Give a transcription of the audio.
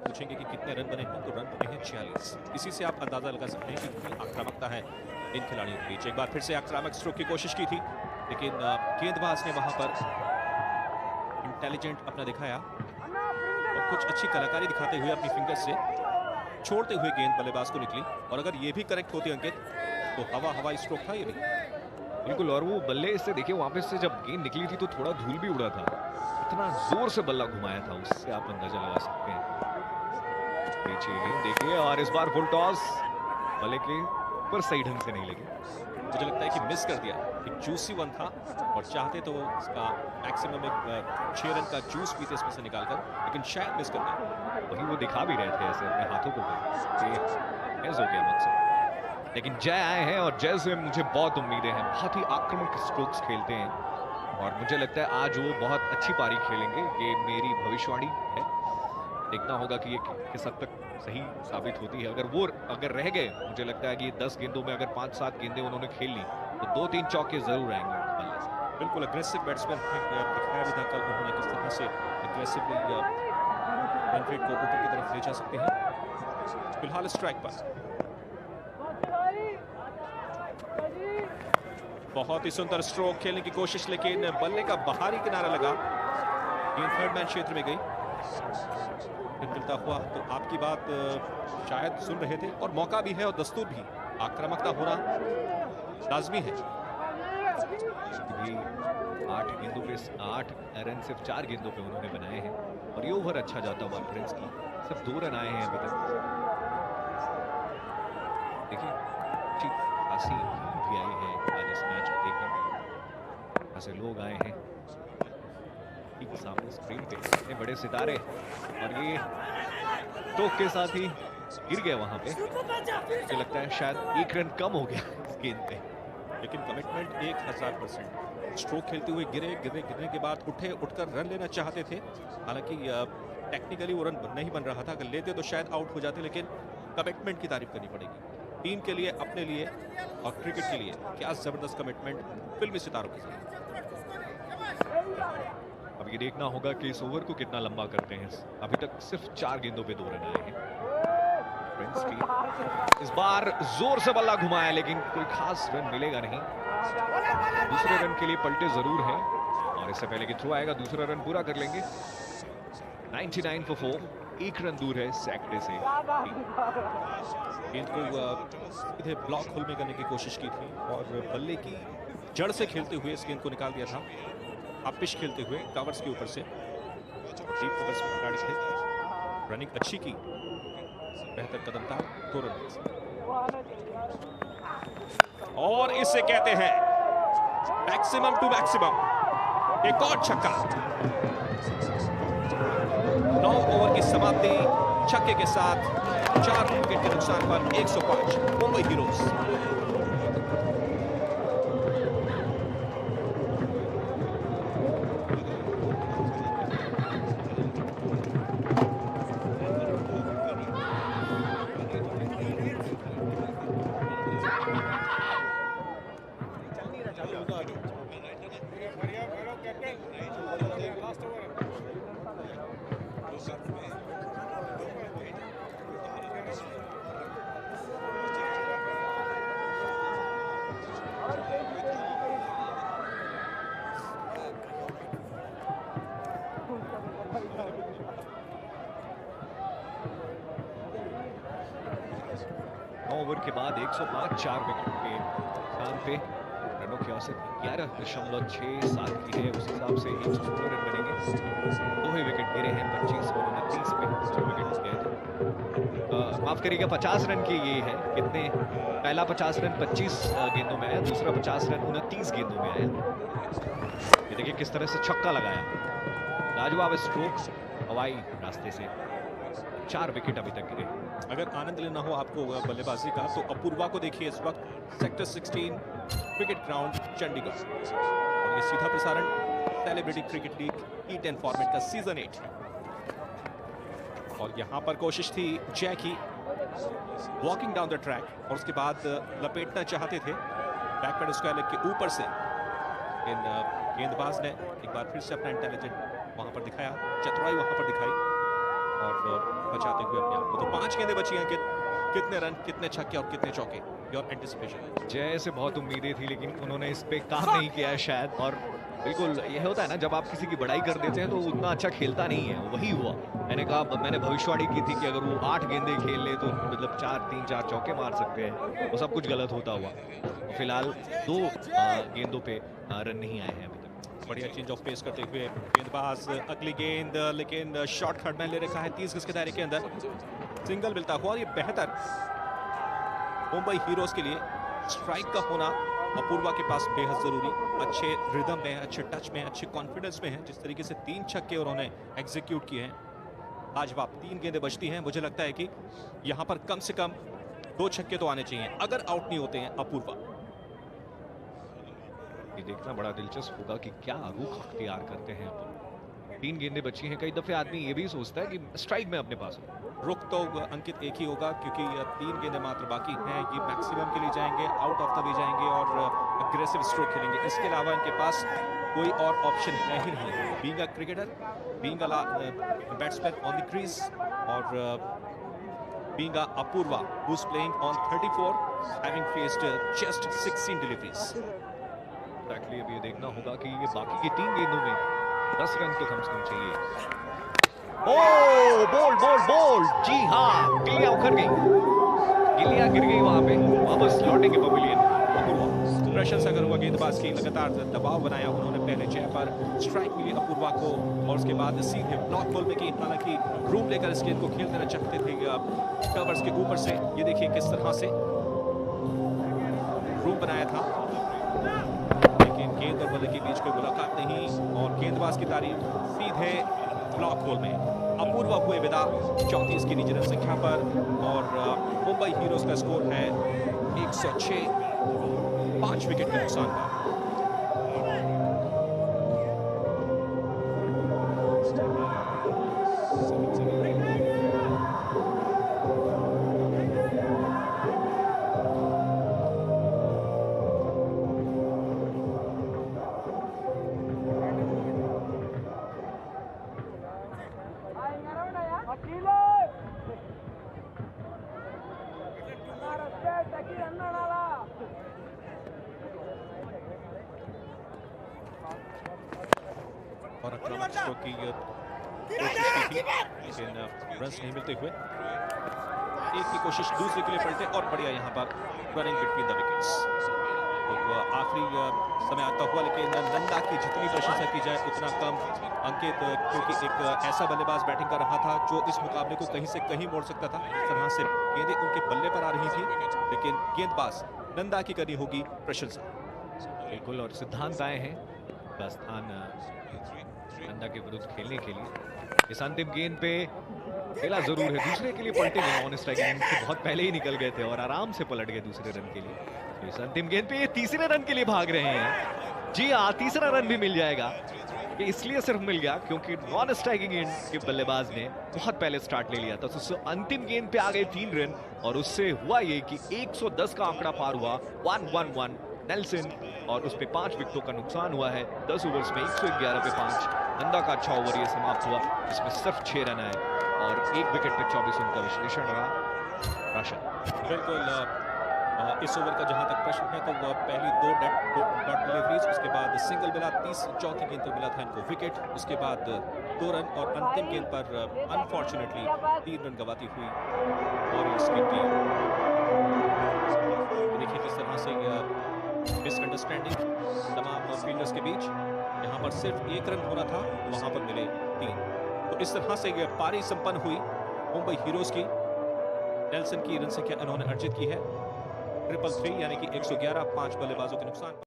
पूछेंगे कि कितने रन बने हैं, तो रन बने हैं 46। इसी से आप अंदाजा लगा सकते हैं कि कितनी आक्रामकता है इन खिलाड़ियों के बीच। एक बार फिर से आक्रामक स्ट्रोक की कोशिश की थी, लेकिन गेंदबाज ने वहां पर इंटेलिजेंट अपना दिखाया और कुछ अच्छी कलाकारी दिखाते हुए अपनी फिंगर से छोड़ते हुए गेंद बल्लेबाज को निकली। और अगर ये भी करेक्ट होती अंकित, तो हवाई स्ट्रोक था ये भी। बिल्कुल, और वो बल्ले से देखिए वहां पे से जब गेंद निकली थी तो थोड़ा धूल भी उड़ा था, इतना जोर से बल्ला घुमाया था, उससे आप अंदाजा लगा सकते हैं। पीछे गेंद देखिए और इस बार फुल टॉस बल्ले के ऊपर सही ढंग से नहीं लगी। मुझे लगता है कि मिस कर दिया। एक जूसी वन था और चाहते तो इसका मैक्सिमम एक 6 रन का जूस पीते इसमें से निकालकर, लेकिन शायद मिस कर दिया। वही वो दिखा भी रहे थे ऐसे अपने हाथों को मिस हो गया मुझसे। लेकिन जय आए हैं और जय से मुझे बहुत उम्मीदें हैं। बहुत ही आक्रामक स्ट्रोक्स खेलते हैं और मुझे लगता है आज वो बहुत अच्छी पारी खेलेंगे, ये मेरी भविष्यवाणी है। देखना होगा कि ये किस हद तक सही साबित होती है। अगर रह गए, मुझे लगता है कि 10 गेंदों में अगर 5-7 गेंदें उन्होंने खेल ली तो 2-3 चौके जरूर आएंगे उनके बल्ले से। बिल्कुल अग्रेसिव बैट्समैन दिखाया भी था कल उन्होंने किस तरह से अग्रेसिवली रन रेट को ऊपर की तरफ ले जा सकते हैं। फिलहाल स्ट्राइक पर बहुत ही सुंदर स्ट्रोक खेलने की कोशिश, लेकिन बल्ले का बाहरी किनारा लगा, गेंद थर्ड मैन क्षेत्र में गई। मिलता हुआ तो आपकी बात शायद सुन रहे थे और मौका भी है और दस्तूर भी, आक्रामकता होना लाजमी है। 8 गेंदों पे 8 रन सिर्फ 4 गेंदों पे उन्होंने बनाए हैं और ये ओवर अच्छा जाता हुआ प्रिंस की सिर्फ 2 रन आए हैं अभी तक। देखिए ठीक खासी भी आई है आज इस मैच को देखने, ऐसे लोग आए हैं ठीक सामने स्क्रीन पे, इतने बड़े सितारे, और ये टोक के साथ ही गिर गया वहां पे। मुझे लगता है शायद 1 रन कम हो गया इस गेंद पे, लेकिन कमिटमेंट 1000%। स्ट्रोक खेलते हुए गिरने के बाद उठकर रन लेना चाहते थे। हालांकि टेक्निकली वो रन नहीं बन रहा था, अगर लेते तो शायद आउट हो जाते, लेकिन कमिटमेंट की तारीफ करनी पड़ेगी। टीम के लिए, अपने लिए और क्रिकेट के लिए क्या जबरदस्त कमिटमेंट फिल्मी सितारों के साथ। अब ये देखना होगा कि इस ओवर को कितना लंबा करते हैं। अभी तक सिर्फ 4 गेंदों पे 2 रन आए हैं। प्रिंस की इस बार जोर से बल्ला घुमाया, लेकिन कोई खास रन मिलेगा नहीं। दूसरे रन के लिए पलटे जरूर हैं और इससे पहले कि थ्रो आएगा दूसरा रन पूरा कर लेंगे। 99 for 4, 1 रन दूर है सैकड़े से। गेंद को सीधे ब्लॉक होल में करने की कोशिश की थी और बल्ले की जड़ से खेलते हुए इस गेंद को निकाल दिया था। अपिश खेलते हुए कवर्स के ऊपर से, डीप कवर्स में खिलाड़ी थे, रनिंग अच्छी की, बेहतर कदम था, 2 रन। और इसे कहते हैं मैक्सिमम टू मैक्सिमम, एक और छक्का। 9 ओवर की समाप्ति छक्के के साथ 4 विकेट के नुकसान पर 105 मुंबई हीरोज। ओवर के बाद 105, 4 विकेट के स्थान पे रनों की औसत 11.67 की है। उस हिसाब से 116 रन बनेंगे। 2 ही विकेट गिरे हैं, 25 और 29 पे 2 विकेट गए थे। माफ करिएगा, 50 रन की ये है। कितने, पहला 50 रन 25 गेंदों में आया, दूसरा 50 रन 29 गेंदों में आया। ये देखिए किस तरह से छक्का लगाया, लाजवाब स्ट्रोक्स हवाई रास्ते से। 4 विकेट अभी तक गिरे। अगर आनंद लेना हो आपको बल्लेबाजी का, तो अपूर्वा को देखिए इस वक्त सेक्टर 16 क्रिकेट ग्राउंड चंडीगढ़, और ये सीधा प्रसारण celebrity cricket league T10 format का सीजन 8। और यहां पर कोशिश थी जय की, वॉकिंग डाउन द ट्रैक, और उसके बाद लपेटना चाहते थे बैकवर्ड स्क्वायर लेग के ऊपर से, इन गेंदबाज ने एक बार फिर से अपना इंटेलिजेंट वहां पर दिखाया, चतुराई वहां पर दिखाई और बचाते हुए अपने आप को। तो 5 गेंदें बची हैं, कितने रन, कितने छक्के और कितने चौके, योर एंटिसिपेशन? जय से बहुत उम्मीदें थी, लेकिन उन्होंने इस पे काम नहीं किया है शायद। और बिल्कुल ये होता है ना, जब आप किसी की बड़ाई कर देते हैं तो उतना अच्छा खेलता नहीं है, वही हुआ। मैंने भविष्यवाणी की थी कि अगर वो 8 गेंदें खेल ले तो मतलब 3-4 चौके मार सकते हैं, वो सब कुछ गलत होता हुआ। और फिलहाल 2 गेंदों पे रन नहीं आए हैं अभी तक। बढ़िया चेंज ऑफ पेस करते हुए गेंदबाज अगली गेंद, लेकिन शॉट थर्ड मैन ले रखा है 30 गज के दायरे के अंदर। सिंगल मिलता हुआ, और ये बेहतर मुंबई हीरोज के लिए स्ट्राइक का होना अपूर्वा के पास बेहद जरूरी। अच्छे रिदम में, अच्छे टच में, अच्छे कॉन्फिडेंस में है। जिस तरीके से 3 छक्के उन्होंने एग्जीक्यूट किए हैं, आज वाप 3 गेंदें बचती हैं। मुझे लगता है कि यहां पर कम से कम 2 छक्के तो आने चाहिए अगर आउट नहीं होते हैं अपूर्वा। ये देखना बड़ा दिलचस्प होगा कि क्या रुख अख्तियार करते हैं अपूर्वा। 3 गेंदें बची हैं, कई दफे आदमी ये भी सोचता है कि स्ट्राइक में अपने पास हो। रुख तो अंकित एक ही होगा, क्योंकि 3 गेंदें मात्र बाकी हैं। ये मैक्सिमम के लिए जाएंगे, आउट ऑफ द वे जाएंगे और अग्रेसिव स्ट्रोक खेलेंगे। इसके अलावा इनके पास कोई और ऑप्शन है ही नहीं। Being a cricketer, being a batsman on the crease, और being a Apoorva who is playing on 34, having faced just 16 deliveries. Actually अब ये देखना होगा कि ये बाकी की 3 गेंदों में 10 रन तो कम से कम चाहिए। ओ बोल्ड जी हाँ, गिलिया उखड़ गई, गिलिया गिर गई वहां पे। वापस लौटेंगे पवेलियन अपूर्वा। प्रशंसा करूंगा गेंदबाज की, लगातार दबाव बनाया उन्होंने। पहले जय पर स्ट्राइक मिली अपूर्वा को, और उसके बाद सीधे ब्लॉक बॉल में की। हालांकि रूम लेकर इस गेंद को खेल देना चाहते थे कवर्स के ऊपर से। ये देखिए किस तरह से रूम बनाया था, लेकिन गेंद और बल्ले के बीच कोई मुलाकात नहीं, और गेंदबाज की तारीफ सीधे ब्लॉक बॉल में। अपूर्वा हुए विदा 34 की निजी रन संख्या पर, और मुंबई हीरोज का स्कोर है 106, 5 विकेट के नुकसान पर। और आक्रामक स्ट्रोक की कोशिश की थी, लेकिन रन्स नहीं मिलते हुए। एक की कोशिश दूसरे के लिए पलटे, और बढ़िया यहाँ पर रनिंग बिटवीन द विकेट्स। तो आखिरी समय आता हुआ, लेकिन नंदा की जितनी प्रशंसा की जाए उतना कम अंकित, क्योंकि एक ऐसा बल्लेबाज बैटिंग कर रहा था जो इस मुकाबले को कहीं से कहीं मोड़ सकता था। इस तरह से गेंदें उनके बल्ले पर आ रही थी, लेकिन गेंदबाज नंदा की करनी होगी प्रशंसा। बिल्कुल, और सिद्धांत आए हैं का स्थान नंदा के विरुद्ध खेलने के लिए। इस अंतिम गेंद पे खेला जरूर है, दूसरे के लिए पलटे नहीं, ऑन स्ट्राइक बहुत पहले ही निकल गए थे और आराम से पलट गए दूसरे रन के लिए। तो इस अंतिम गेंद पे ये तीसरे रन के लिए भाग रहे हैं। जी हाँ, तीसरा रन भी मिल जाएगा। ये इसलिए सिर्फ मिल गया क्योंकि नॉन स्ट्राइकिंग एंड के बल्लेबाज ने बहुत पहले स्टार्ट ले लिया था। तो अंतिम गेंद पे आ गए 3 रन, और उससे हुआ ये कि 110 का आंकड़ा पार हुआ। 1-1-1 नेल्सन, और उस पे 5 विकेटों का नुकसान हुआ है। 10 ओवर्स में 111 पे 5। नंदा का अच्छा ओवर ये समाप्त हुआ, जिसमें सिर्फ 6 रन आए और 1 विकेट पे 24 रन का विश्लेषण रहा। राशन बिल्कुल, इस ओवर का जहां तक प्रश्न है तो वह पहली 2 डॉट डिलीवरीज, उसके बाद सिंगल मिला, चौथी गेंद पर मिला था इनको विकेट, उसके बाद 2 रन, और अंतिम गेंद पर अनफॉर्चुनेटली 3 रन गवाती हुई वॉरियर्स की टीम। देखिए किस तरह से मिसअंडरस्टैंडिंग तमाम फील्डर्स के बीच। यहाँ पर सिर्फ 1 रन होना था, वहां पर मिले 3। तो इस तरह से पारी संपन्न हुई मुंबई हीरोज की। नेल्सन की रन संख्या इन्होंने अर्जित की है 333, यानी कि 111, 5 बल्लेबाजों के नुकसान।